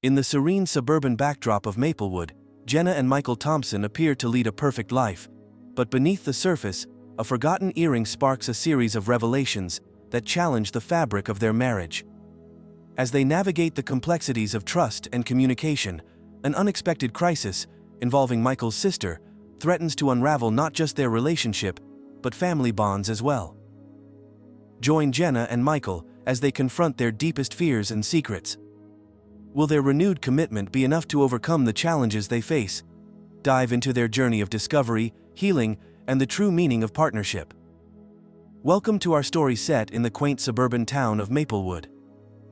In the serene suburban backdrop of Maplewood, Jenna and Michael Thompson appear to lead a perfect life. But beneath the surface, a forgotten earring sparks a series of revelations that challenge the fabric of their marriage. As they navigate the complexities of trust and communication, an unexpected crisis, involving Michael's sister, threatens to unravel not just their relationship, but family bonds as well. Join Jenna and Michael as they confront their deepest fears and secrets. Will their renewed commitment be enough to overcome the challenges they face? Dive into their journey of discovery, healing, and the true meaning of partnership. Welcome to our story set in the quaint suburban town of Maplewood.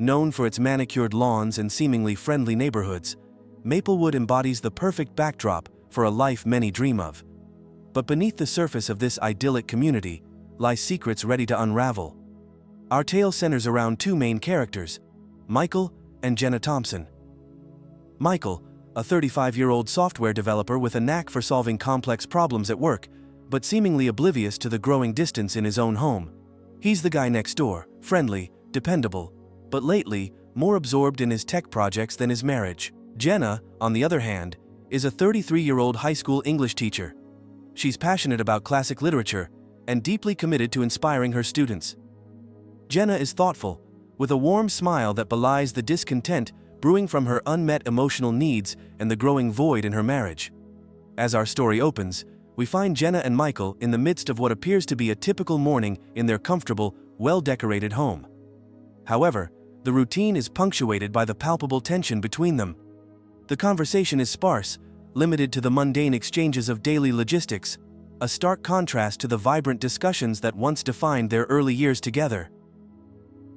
Known for its manicured lawns and seemingly friendly neighborhoods, Maplewood embodies the perfect backdrop for a life many dream of. But beneath the surface of this idyllic community lie secrets ready to unravel. Our tale centers around two main characters, Michael and Jenna Thompson. Michael, a 35-year-old software developer with a knack for solving complex problems at work, but seemingly oblivious to the growing distance in his own home. He's the guy next door, friendly, dependable, but lately, more absorbed in his tech projects than his marriage. Jenna, on the other hand, is a 33-year-old high school English teacher. She's passionate about classic literature and deeply committed to inspiring her students. Jenna is thoughtful, with a warm smile that belies the discontent brewing from her unmet emotional needs and the growing void in her marriage. As our story opens, we find Jenna and Michael in the midst of what appears to be a typical morning in their comfortable, well-decorated home. However, the routine is punctuated by the palpable tension between them. The conversation is sparse, limited to the mundane exchanges of daily logistics, a stark contrast to the vibrant discussions that once defined their early years together.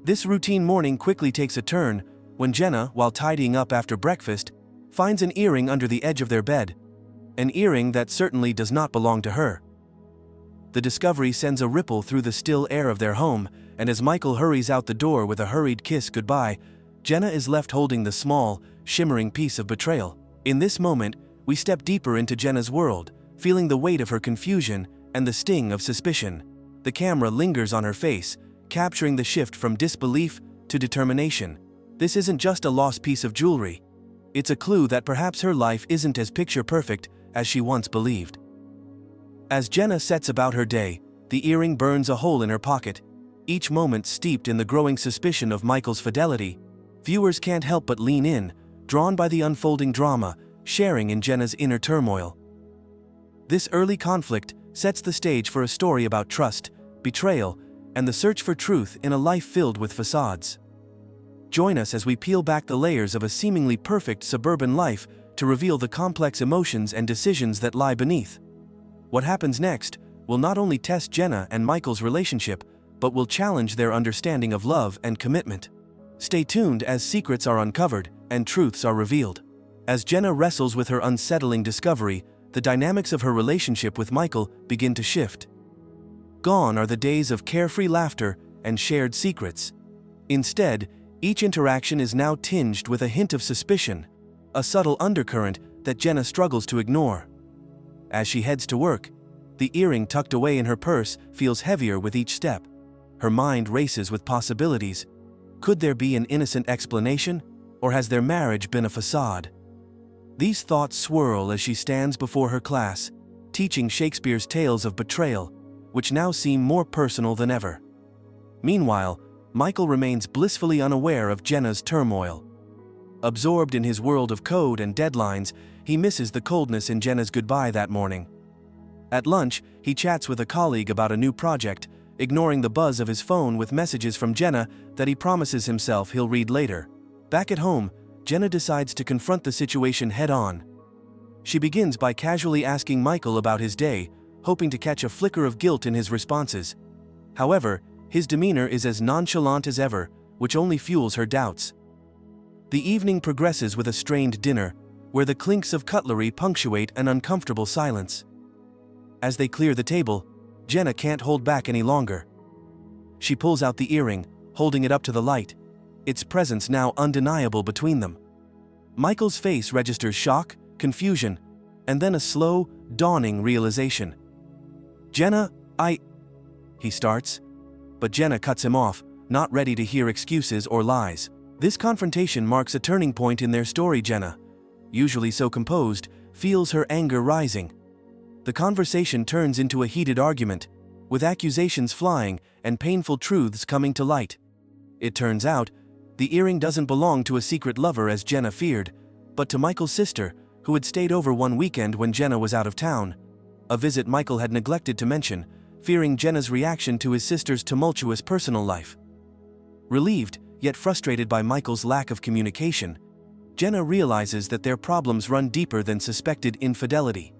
This routine morning quickly takes a turn when Jenna, while tidying up after breakfast, finds an earring under the edge of their bed, an earring that certainly does not belong to her. The discovery sends a ripple through the still air of their home, and as Michael hurries out the door with a hurried kiss goodbye, Jenna is left holding the small, shimmering piece of betrayal. In this moment, we step deeper into Jenna's world, feeling the weight of her confusion and the sting of suspicion. The camera lingers on her face, capturing the shift from disbelief to determination. This isn't just a lost piece of jewelry. It's a clue that perhaps her life isn't as picture-perfect as she once believed. As Jenna sets about her day, the earring burns a hole in her pocket, each moment steeped in the growing suspicion of Michael's fidelity. Viewers can't help but lean in, drawn by the unfolding drama, sharing in Jenna's inner turmoil. This early conflict sets the stage for a story about trust, betrayal, and the search for truth in a life filled with facades. Join us as we peel back the layers of a seemingly perfect suburban life to reveal the complex emotions and decisions that lie beneath. What happens next will not only test Jenna and Michael's relationship, but will challenge their understanding of love and commitment. Stay tuned as secrets are uncovered and truths are revealed. As Jenna wrestles with her unsettling discovery, the dynamics of her relationship with Michael begin to shift. Gone are the days of carefree laughter and shared secrets. Instead, each interaction is now tinged with a hint of suspicion, a subtle undercurrent that Jenna struggles to ignore. As she heads to work, the earring tucked away in her purse feels heavier with each step. Her mind races with possibilities. Could there be an innocent explanation, or has their marriage been a facade? These thoughts swirl as she stands before her class, teaching Shakespeare's tales of betrayal, which now seem more personal than ever. Meanwhile, Michael remains blissfully unaware of Jenna's turmoil. Absorbed in his world of code and deadlines, he misses the coldness in Jenna's goodbye that morning. At lunch, he chats with a colleague about a new project, ignoring the buzz of his phone with messages from Jenna that he promises himself he'll read later. Back at home, Jenna decides to confront the situation head-on. She begins by casually asking Michael about his day, hoping to catch a flicker of guilt in his responses. However, his demeanor is as nonchalant as ever, which only fuels her doubts. The evening progresses with a strained dinner, where the clinks of cutlery punctuate an uncomfortable silence. As they clear the table, Jenna can't hold back any longer. She pulls out the earring, holding it up to the light, its presence now undeniable between them. Michael's face registers shock, confusion, and then a slow, dawning realization. "Jenna, he starts. But Jenna cuts him off, not ready to hear excuses or lies. This confrontation marks a turning point in their story. Jenna, usually so composed, feels her anger rising. The conversation turns into a heated argument, with accusations flying and painful truths coming to light. It turns out, the earring doesn't belong to a secret lover as Jenna feared, but to Michael's sister, who had stayed over one weekend when Jenna was out of town. A visit Michael had neglected to mention, fearing Jenna's reaction to his sister's tumultuous personal life. Relieved, yet frustrated by Michael's lack of communication, Jenna realizes that their problems run deeper than suspected infidelity.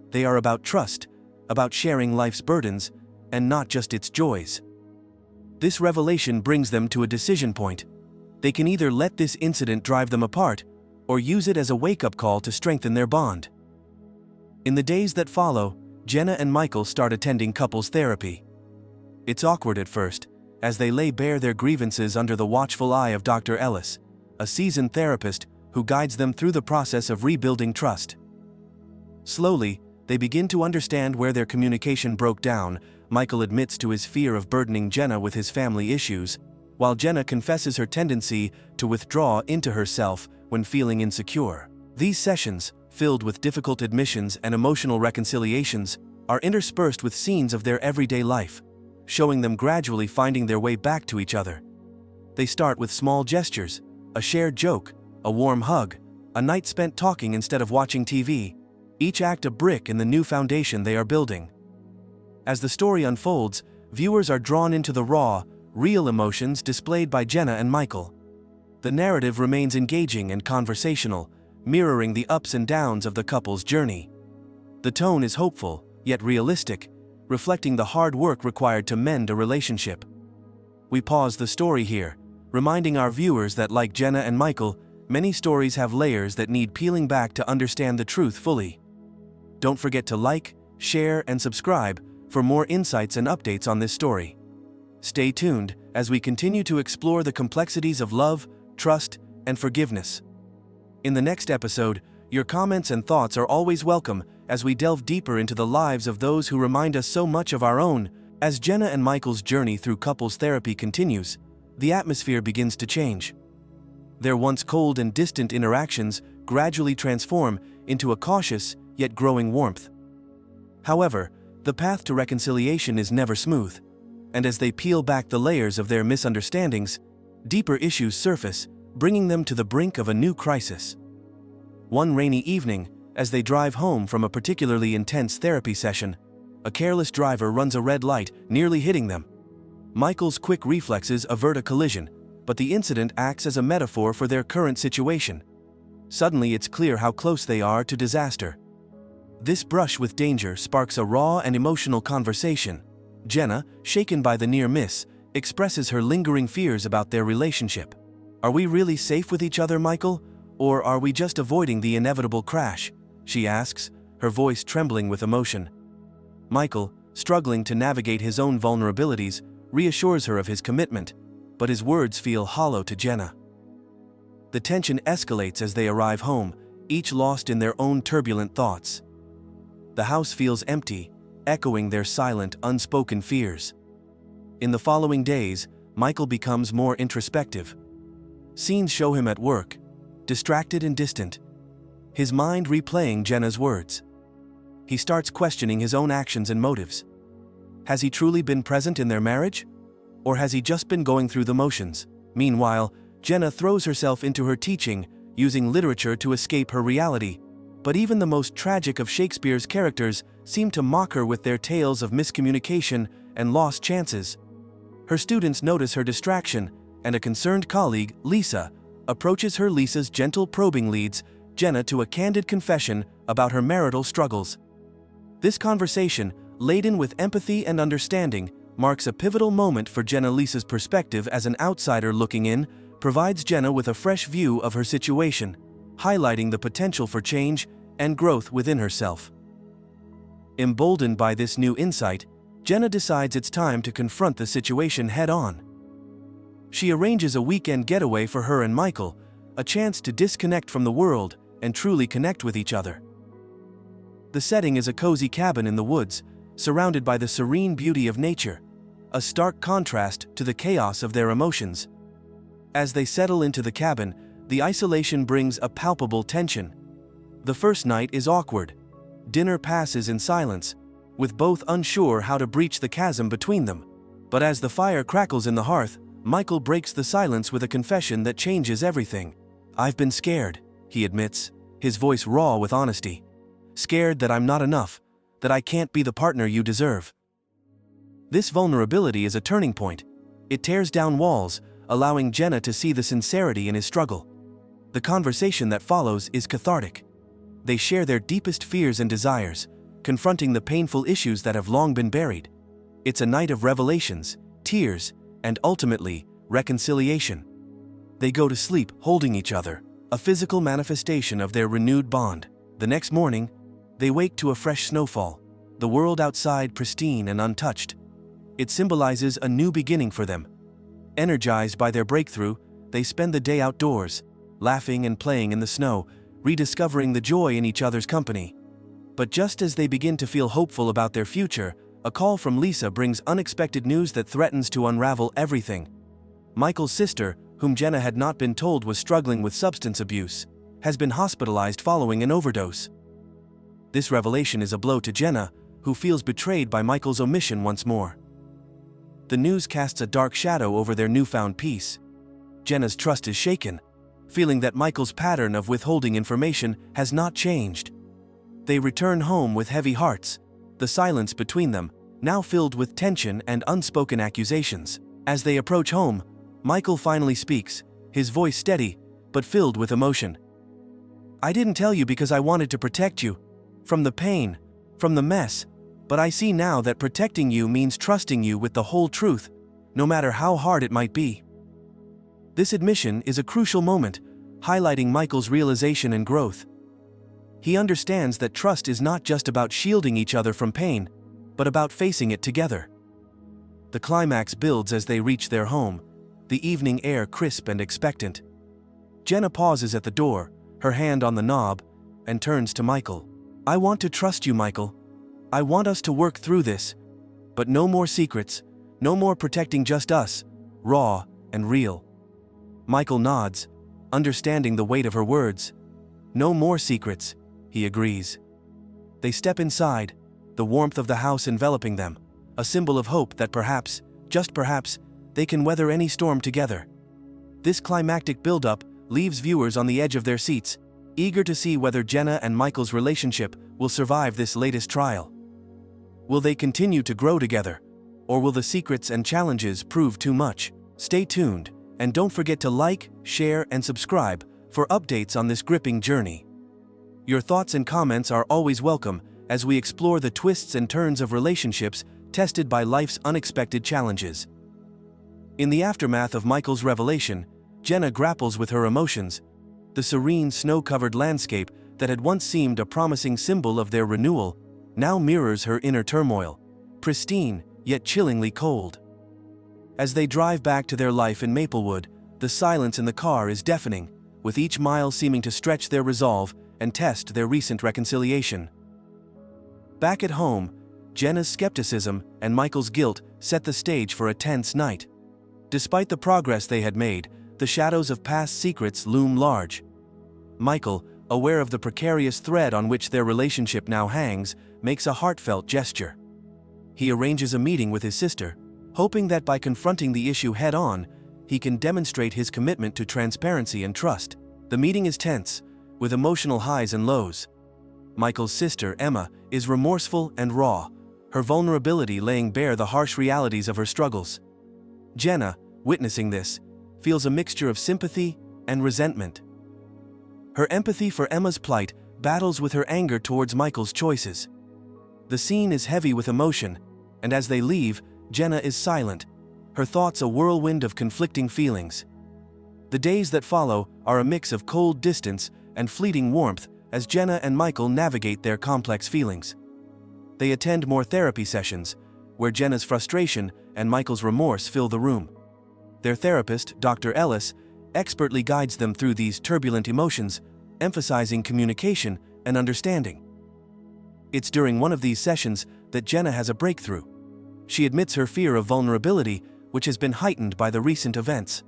They are about trust, about sharing life's burdens, and not just its joys. This revelation brings them to a decision point. They can either let this incident drive them apart, or use it as a wake-up call to strengthen their bond. In the days that follow, Jenna and Michael start attending couples therapy. It's awkward at first, as they lay bare their grievances under the watchful eye of Dr. Ellis, a seasoned therapist who guides them through the process of rebuilding trust. Slowly, they begin to understand where their communication broke down. Michael admits to his fear of burdening Jenna with his family issues, while Jenna confesses her tendency to withdraw into herself when feeling insecure. These sessions, filled with difficult admissions and emotional reconciliations, are interspersed with scenes of their everyday life, showing them gradually finding their way back to each other. They start with small gestures, a shared joke, a warm hug, a night spent talking instead of watching TV, each act a brick in the new foundation they are building. As the story unfolds, viewers are drawn into the raw, real emotions displayed by Jenna and Michael. The narrative remains engaging and conversational, mirroring the ups and downs of the couple's journey. The tone is hopeful, yet realistic, reflecting the hard work required to mend a relationship. We pause the story here, reminding our viewers that like Jenna and Michael, many stories have layers that need peeling back to understand the truth fully. Don't forget to like, share, and subscribe for more insights and updates on this story. Stay tuned as we continue to explore the complexities of love, trust, and forgiveness. In the next episode, your comments and thoughts are always welcome as we delve deeper into the lives of those who remind us so much of our own. As Jenna and Michael's journey through couples therapy continues, the atmosphere begins to change. Their once cold and distant interactions gradually transform into a cautious, yet growing warmth. However, the path to reconciliation is never smooth, and as they peel back the layers of their misunderstandings, deeper issues surface, bringing them to the brink of a new crisis. One rainy evening, as they drive home from a particularly intense therapy session, a careless driver runs a red light, nearly hitting them. Michael's quick reflexes avert a collision, but the incident acts as a metaphor for their current situation. Suddenly it's clear how close they are to disaster. This brush with danger sparks a raw and emotional conversation. Jenna, shaken by the near miss, expresses her lingering fears about their relationship. "Are we really safe with each other, Michael? Or are we just avoiding the inevitable crash?" she asks, her voice trembling with emotion. Michael, struggling to navigate his own vulnerabilities, reassures her of his commitment, but his words feel hollow to Jenna. The tension escalates as they arrive home, each lost in their own turbulent thoughts. The house feels empty, echoing their silent, unspoken fears. In the following days, Michael becomes more introspective. Scenes show him at work, distracted and distant, his mind replaying Jenna's words. He starts questioning his own actions and motives. Has he truly been present in their marriage? Or has he just been going through the motions? Meanwhile, Jenna throws herself into her teaching, using literature to escape her reality. But even the most tragic of Shakespeare's characters seem to mock her with their tales of miscommunication and lost chances. Her students notice her distraction, and a concerned colleague, Lisa, approaches her. Lisa's gentle probing leads Jenna to a candid confession about her marital struggles. This conversation, laden with empathy and understanding, marks a pivotal moment for Jenna. Lisa's perspective as an outsider looking in provides Jenna with a fresh view of her situation, highlighting the potential for change and growth within herself. Emboldened by this new insight, Jenna decides it's time to confront the situation head-on. She arranges a weekend getaway for her and Michael, a chance to disconnect from the world and truly connect with each other. The setting is a cozy cabin in the woods, surrounded by the serene beauty of nature, a stark contrast to the chaos of their emotions. As they settle into the cabin, the isolation brings a palpable tension. The first night is awkward. Dinner passes in silence, with both unsure how to breach the chasm between them. But as the fire crackles in the hearth, Michael breaks the silence with a confession that changes everything. "I've been scared," he admits, his voice raw with honesty. "Scared that I'm not enough, that I can't be the partner you deserve." This vulnerability is a turning point. It tears down walls, allowing Jenna to see the sincerity in his struggle. The conversation that follows is cathartic. They share their deepest fears and desires, confronting the painful issues that have long been buried. It's a night of revelations, tears, and ultimately, reconciliation. They go to sleep holding each other, a physical manifestation of their renewed bond. The next morning, they wake to a fresh snowfall, the world outside pristine and untouched. It symbolizes a new beginning for them. Energized by their breakthrough, they spend the day outdoors, laughing and playing in the snow, rediscovering the joy in each other's company. But just as they begin to feel hopeful about their future, a call from Lisa brings unexpected news that threatens to unravel everything. Michael's sister, whom Jenna had not been told was struggling with substance abuse, has been hospitalized following an overdose. This revelation is a blow to Jenna, who feels betrayed by Michael's omission once more. The news casts a dark shadow over their newfound peace. Jenna's trust is shaken, feeling that Michael's pattern of withholding information has not changed. They return home with heavy hearts, the silence between them now filled with tension and unspoken accusations. As they approach home, Michael finally speaks, his voice steady, but filled with emotion. "I didn't tell you because I wanted to protect you. From the pain, from the mess, but I see now that protecting you means trusting you with the whole truth, no matter how hard it might be." This admission is a crucial moment, highlighting Michael's realization and growth. He understands that trust is not just about shielding each other from pain, but about facing it together. The climax builds as they reach their home, the evening air crisp and expectant. Jenna pauses at the door, her hand on the knob, and turns to Michael. "I want to trust you, Michael. I want us to work through this. But no more secrets, no more protecting just us, raw and real." Michael nods, understanding the weight of her words. "No more secrets," he agrees. They step inside, the warmth of the house enveloping them, a symbol of hope that perhaps, just perhaps, they can weather any storm together. This climactic buildup leaves viewers on the edge of their seats, eager to see whether Jenna and Michael's relationship will survive this latest trial. Will they continue to grow together, or will the secrets and challenges prove too much? Stay tuned, and don't forget to like, share, and subscribe for updates on this gripping journey. Your thoughts and comments are always welcome as we explore the twists and turns of relationships tested by life's unexpected challenges. In the aftermath of Michael's revelation, Jenna grapples with her emotions. The serene, snow-covered landscape that had once seemed a promising symbol of their renewal now mirrors her inner turmoil, pristine yet chillingly cold. As they drive back to their life in Maplewood, the silence in the car is deafening, with each mile seeming to stretch their resolve and test their recent reconciliation. Back at home, Jenna's skepticism and Michael's guilt set the stage for a tense night. Despite the progress they had made, the shadows of past secrets loom large. Michael, aware of the precarious thread on which their relationship now hangs, makes a heartfelt gesture. He arranges a meeting with his sister, hoping that by confronting the issue head-on, he can demonstrate his commitment to transparency and trust. The meeting is tense, with emotional highs and lows. Michael's sister, Emma, is remorseful and raw, her vulnerability laying bare the harsh realities of her struggles. Jenna, witnessing this, feels a mixture of sympathy and resentment. Her empathy for Emma's plight battles with her anger towards Michael's choices. The scene is heavy with emotion, and as they leave, Jenna is silent, her thoughts a whirlwind of conflicting feelings. The days that follow are a mix of cold distance and fleeting warmth as Jenna and Michael navigate their complex feelings. They attend more therapy sessions, where Jenna's frustration and Michael's remorse fill the room. Their therapist, Dr. Ellis, expertly guides them through these turbulent emotions, emphasizing communication and understanding. It's during one of these sessions that Jenna has a breakthrough. She admits her fear of vulnerability, which has been heightened by the recent events.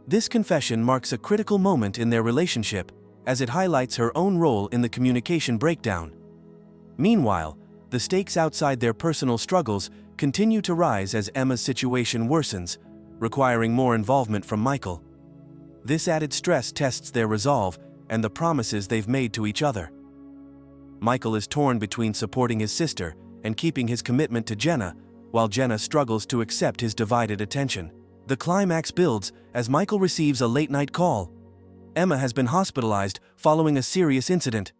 This confession marks a critical moment in their relationship, as it highlights her own role in the communication breakdown. Meanwhile, the stakes outside their personal struggles continue to rise as Emma's situation worsens, requiring more involvement from Michael. This added stress tests their resolve and the promises they've made to each other. Michael is torn between supporting his sister and keeping his commitment to Jenna, while Jenna struggles to accept his divided attention. The climax builds as Michael receives a late-night call. Emma has been hospitalized following a serious incident.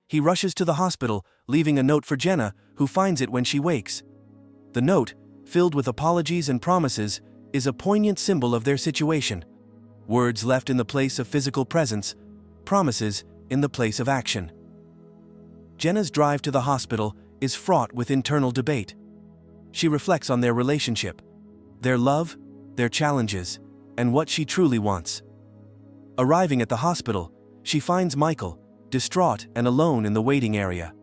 He rushes to the hospital, leaving a note for Jenna, who finds it when she wakes. The note, filled with apologies and promises, is a poignant symbol of their situation. Words left in the place of physical presence, promises in the place of action. Jenna's drive to the hospital is fraught with internal debate. She reflects on their relationship, their love, their challenges, and what she truly wants. Arriving at the hospital, she finds Michael, distraught and alone in the waiting area.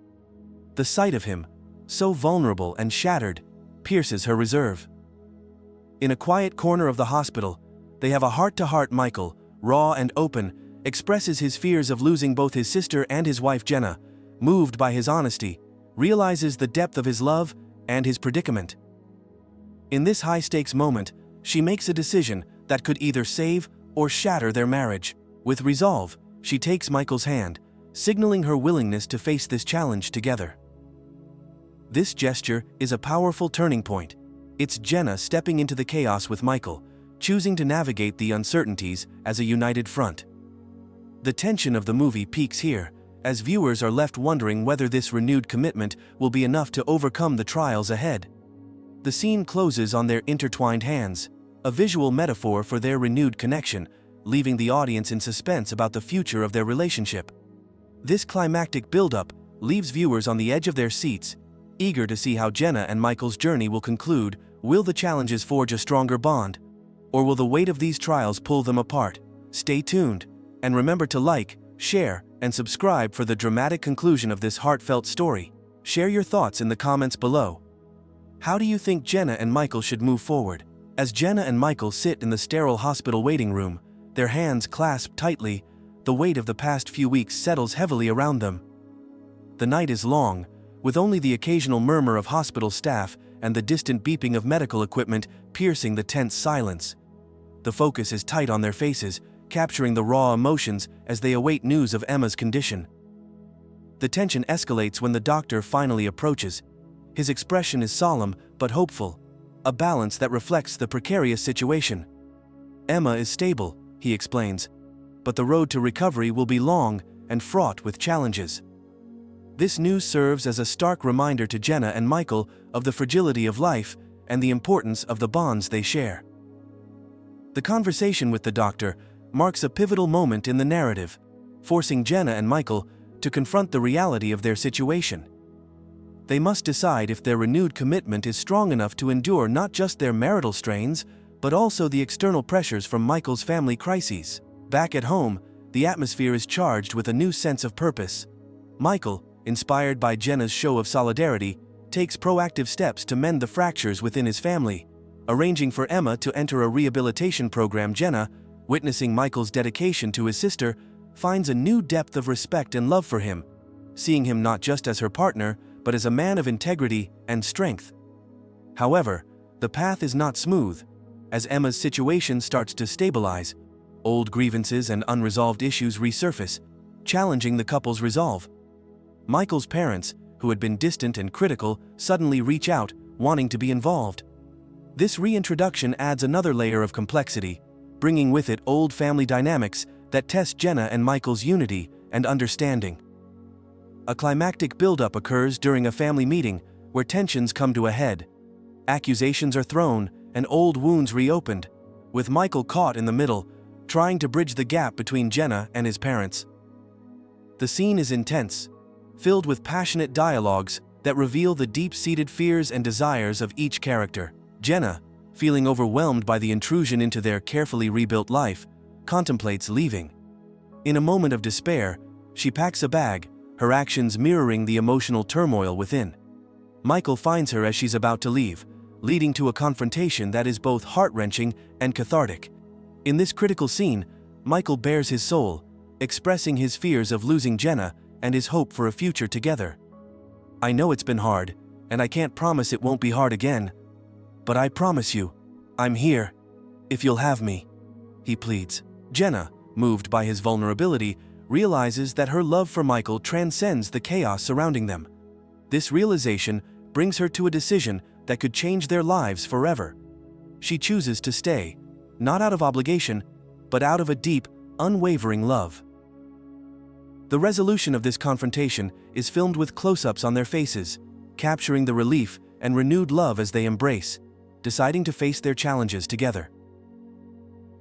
The sight of him, so vulnerable and shattered, pierces her reserve. In a quiet corner of the hospital, they have a heart-to-heart. Michael, raw and open, expresses his fears of losing both his sister and his wife Jenna. Moved by his honesty, realizes the depth of his love and his predicament. In this high-stakes moment, she makes a decision that could either save or shatter their marriage. With resolve, she takes Michael's hand, signaling her willingness to face this challenge together. This gesture is a powerful turning point. It's Jenna stepping into the chaos with Michael, choosing to navigate the uncertainties as a united front. The tension of the movie peaks here, as viewers are left wondering whether this renewed commitment will be enough to overcome the trials ahead. The scene closes on their intertwined hands, a visual metaphor for their renewed connection, leaving the audience in suspense about the future of their relationship. This climactic build-up leaves viewers on the edge of their seats, eager to see how Jenna and Michael's journey will conclude. Will the challenges forge a stronger bond? Or will the weight of these trials pull them apart? Stay tuned, and remember to like, share, and subscribe for the dramatic conclusion of this heartfelt story. Share your thoughts in the comments below. How do you think Jenna and Michael should move forward? As Jenna and Michael sit in the sterile hospital waiting room, their hands clasped tightly, the weight of the past few weeks settles heavily around them. The night is long, with only the occasional murmur of hospital staff and the distant beeping of medical equipment piercing the tense silence. The focus is tight on their faces, capturing the raw emotions as they await news of Emma's condition. The tension escalates when the doctor finally approaches. His expression is solemn but hopeful, a balance that reflects the precarious situation. Emma is stable, he explains, but the road to recovery will be long and fraught with challenges. This news serves as a stark reminder to Jenna and Michael of the fragility of life and the importance of the bonds they share. The conversation with the doctor marks a pivotal moment in the narrative, forcing Jenna and Michael to confront the reality of their situation. They must decide if their renewed commitment is strong enough to endure not just their marital strains, but also the external pressures from Michael's family crises. Back at home, the atmosphere is charged with a new sense of purpose. Michael, inspired by Jenna's show of solidarity, takes proactive steps to mend the fractures within his family, arranging for Emma to enter a rehabilitation program. Jenna, witnessing Michael's dedication to his sister, finds a new depth of respect and love for him, seeing him not just as her partner, but as a man of integrity and strength. However, the path is not smooth. As Emma's situation starts to stabilize, old grievances and unresolved issues resurface, challenging the couple's resolve. Michael's parents, who had been distant and critical, suddenly reach out, wanting to be involved. This reintroduction adds another layer of complexity, bringing with it old family dynamics that test Jenna and Michael's unity and understanding. A climactic buildup occurs during a family meeting where tensions come to a head. Accusations are thrown and old wounds reopened, with Michael caught in the middle, trying to bridge the gap between Jenna and his parents. The scene is intense, filled with passionate dialogues that reveal the deep-seated fears and desires of each character. Jenna, feeling overwhelmed by the intrusion into their carefully rebuilt life, contemplates leaving. In a moment of despair, she packs a bag, her actions mirroring the emotional turmoil within. Michael finds her as she's about to leave, leading to a confrontation that is both heart-wrenching and cathartic. In this critical scene, Michael bares his soul, expressing his fears of losing Jenna and his hope for a future together. "I know it's been hard, and I can't promise it won't be hard again. But I promise you, I'm here, if you'll have me," he pleads. Jenna, moved by his vulnerability, realizes that her love for Michael transcends the chaos surrounding them. This realization brings her to a decision that could change their lives forever. She chooses to stay, not out of obligation, but out of a deep, unwavering love. The resolution of this confrontation is filmed with close-ups on their faces, capturing the relief and renewed love as they embrace, deciding to face their challenges together.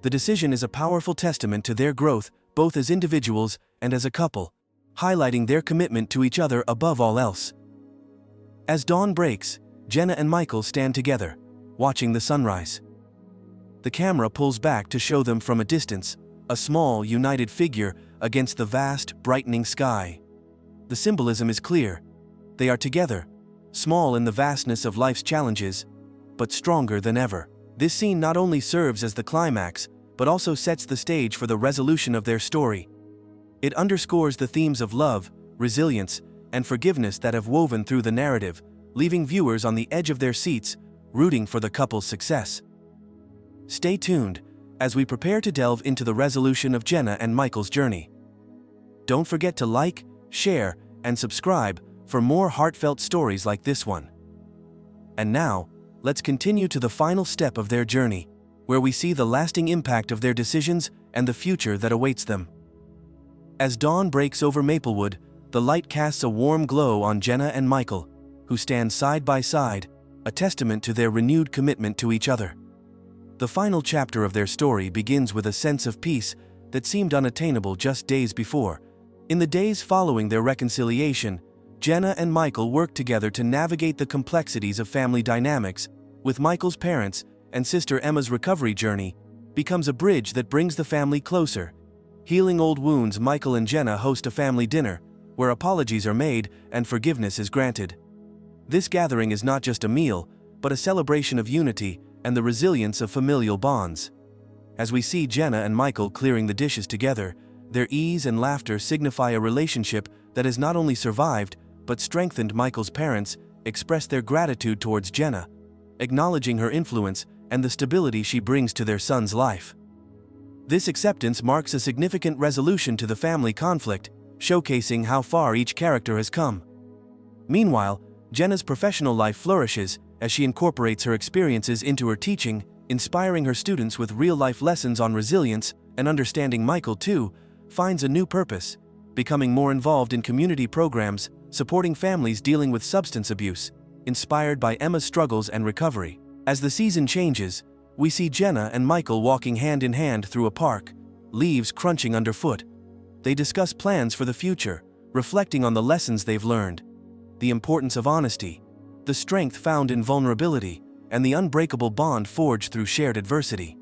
The decision is a powerful testament to their growth, both as individuals and as a couple, highlighting their commitment to each other above all else. As dawn breaks, Jenna and Michael stand together, watching the sunrise. The camera pulls back to show them from a distance, a small, united figure against the vast, brightening sky. The symbolism is clear. They are together, small in the vastness of life's challenges, but stronger than ever. This scene not only serves as the climax, but also sets the stage for the resolution of their story. It underscores the themes of love, resilience, and forgiveness that have woven through the narrative, leaving viewers on the edge of their seats, rooting for the couple's success. Stay tuned as we prepare to delve into the resolution of Jenna and Michael's journey. Don't forget to like, share, and subscribe for more heartfelt stories like this one. And now, let's continue to the final step of their journey, where we see the lasting impact of their decisions and the future that awaits them. As dawn breaks over Maplewood, the light casts a warm glow on Jenna and Michael, who stand side by side, a testament to their renewed commitment to each other. The final chapter of their story begins with a sense of peace that seemed unattainable just days before. In the days following their reconciliation, Jenna and Michael worked together to navigate the complexities of family dynamics, with Michael's parents and sister Emma's recovery journey becomes a bridge that brings the family closer. Healing old wounds, Michael and Jenna host a family dinner, where apologies are made and forgiveness is granted. This gathering is not just a meal, but a celebration of unity and the resilience of familial bonds. As we see Jenna and Michael clearing the dishes together, their ease and laughter signify a relationship that has not only survived, but strengthened. Michael's parents express their gratitude towards Jenna, acknowledging her influence and the stability she brings to their son's life. This acceptance marks a significant resolution to the family conflict, showcasing how far each character has come. Meanwhile, Jenna's professional life flourishes as she incorporates her experiences into her teaching, inspiring her students with real-life lessons on resilience and understanding. Michael, too, finds a new purpose, becoming more involved in community programs, supporting families dealing with substance abuse, inspired by Emma's struggles and recovery. As the season changes, we see Jenna and Michael walking hand in hand through a park, leaves crunching underfoot. They discuss plans for the future, reflecting on the lessons they've learned, the importance of honesty, the strength found in vulnerability, and the unbreakable bond forged through shared adversity.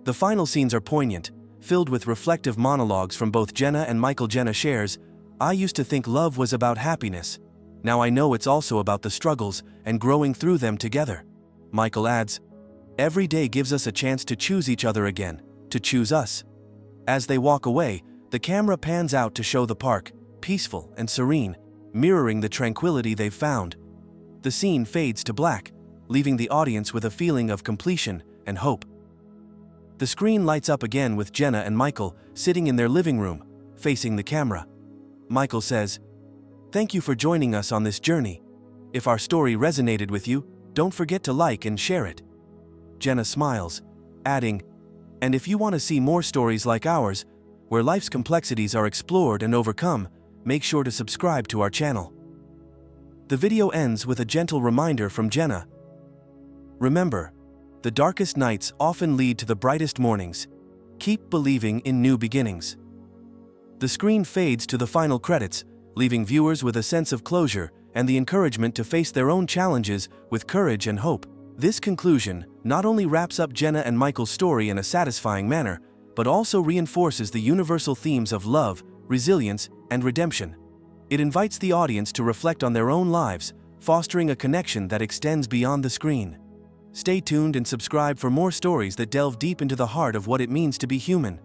The final scenes are poignant, filled with reflective monologues from both Jenna and Michael. Jenna shares, "I used to think love was about happiness. Now I know it's also about the struggles and growing through them together." Michael adds, "Every day gives us a chance to choose each other again, to choose us." As they walk away, the camera pans out to show the park, peaceful and serene, mirroring the tranquility they've found. The scene fades to black, leaving the audience with a feeling of completion and hope. The screen lights up again with Jenna and Michael sitting in their living room, facing the camera. Michael says, "Thank you for joining us on this journey. If our story resonated with you, don't forget to like and share it." Jenna smiles, adding, "And if you want to see more stories like ours, where life's complexities are explored and overcome, make sure to subscribe to our channel." The video ends with a gentle reminder from Jenna. "Remember, the darkest nights often lead to the brightest mornings. Keep believing in new beginnings." The screen fades to the final credits, leaving viewers with a sense of closure and the encouragement to face their own challenges with courage and hope. This conclusion not only wraps up Jenna and Michael's story in a satisfying manner, but also reinforces the universal themes of love, resilience, and redemption. It invites the audience to reflect on their own lives, fostering a connection that extends beyond the screen. Stay tuned and subscribe for more stories that delve deep into the heart of what it means to be human.